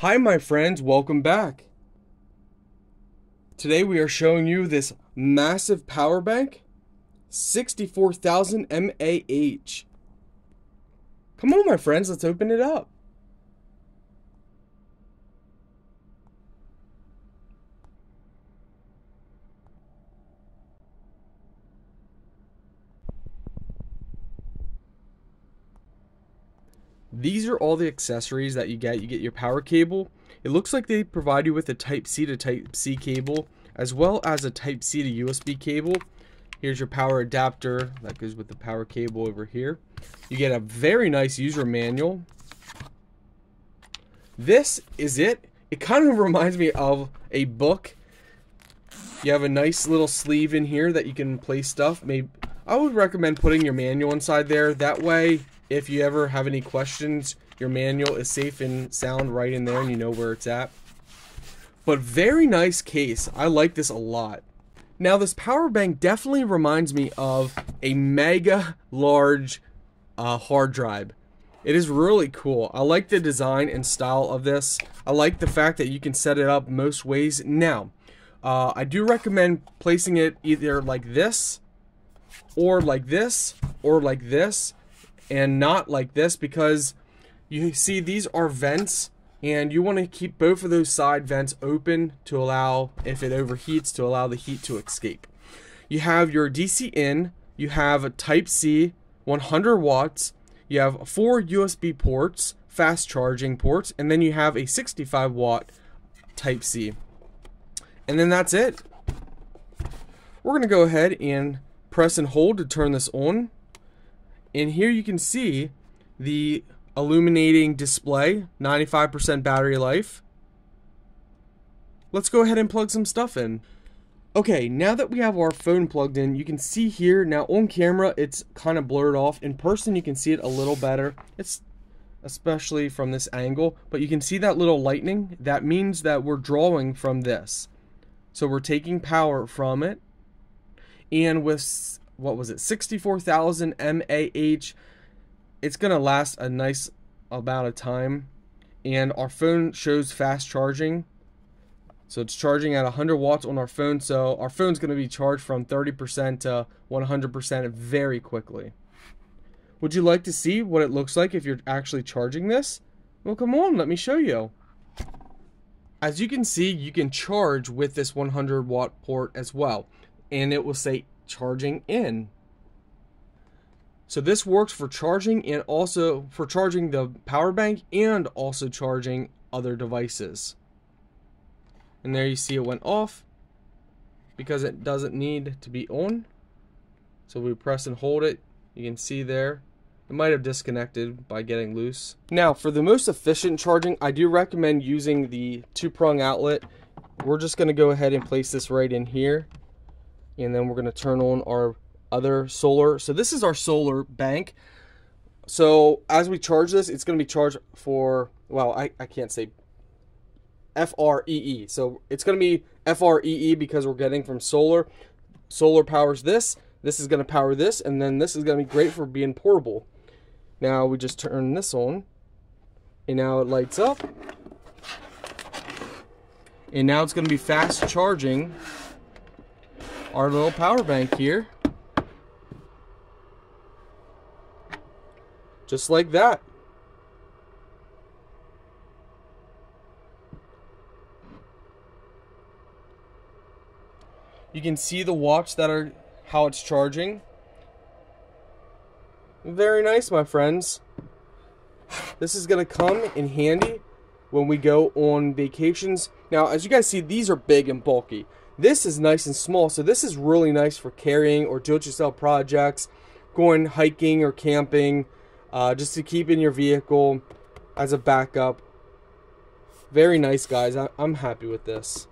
Hi my friends, welcome back. Today we are showing you this massive power bank, 64,000 mAh. Come on my friends, let's open it up. These are all the accessories that you get. You get your power cable. It looks like they provide you with a Type-C to Type-C cable, as well as a Type-C to USB cable. Here's your power adapter that goes with the power cable over here. You get a very nice user manual. This is it. It kind of reminds me of a book. You have a nice little sleeve in here that you can place stuff. Maybe I would recommend putting your manual inside there. That way, if you ever have any questions, your manual is safe and sound right in there and you know where it's at. But very nice case. I like this a lot. Now this power bank definitely reminds me of a mega large hard drive. It is really cool. I like the design and style of this. I like the fact that you can set it up most ways. Now, I do recommend placing it either like this, or like this, or like this, and not like this, because you see these are vents and you want to keep both of those side vents open to allow, if it overheats, to allow the heat to escape. You have your DC in, you have a Type-C 100 watts, you have 4 USB ports, fast charging ports, and then you have a 65 watt Type-C. And then that's it. We're going to go ahead and press and hold to turn this on. And here you can see the illuminating display, 95% battery life. Let's go ahead and plug some stuff in. Okay, now that we have our phone plugged in, you can see here, now on camera it's kind of blurred off. In person you can see it a little better. It's especially from this angle, but you can see that little lightning. That means that we're drawing from this. So we're taking power from it. And with, what was it, 64,000 mAh, it's gonna last a nice amount of time. And our phone shows fast charging, so it's charging at 100 watts on our phone, so our phone's gonna be charged from 30% to 100% very quickly. Would you like to see what it looks like if you're actually charging this? Well, come on, let me show you. As you can see, you can charge with this 100 watt port as well, and it will say charging in. So this works for charging, and also for charging the power bank and also charging other devices. And there you see it went off because it doesn't need to be on. So we press and hold it. You can see there it might have disconnected by getting loose. Now for the most efficient charging, I do recommend using the 2-prong outlet. We're just going to go ahead and place this right in here, and then we're going to turn on our other solar. So this is our solar bank. So as we charge this, it's going to be charged for, well, I can't say FREE. So it's going to be FREE because we're getting from solar. Solar powers this. This is going to power this, and then this is going to be great for being portable. Now we just turn this on, and now it lights up. And now it's going to be fast charging our little power bank here. Just like that. You can see the watts that are how it's charging. Very nice, my friends. This is going to come in handy when we go on vacations. Now, as you guys see, these are big and bulky. This is nice and small, so this is really nice for carrying or do-it-yourself projects, going hiking or camping, just to keep in your vehicle as a backup. Very nice, guys. I'm happy with this.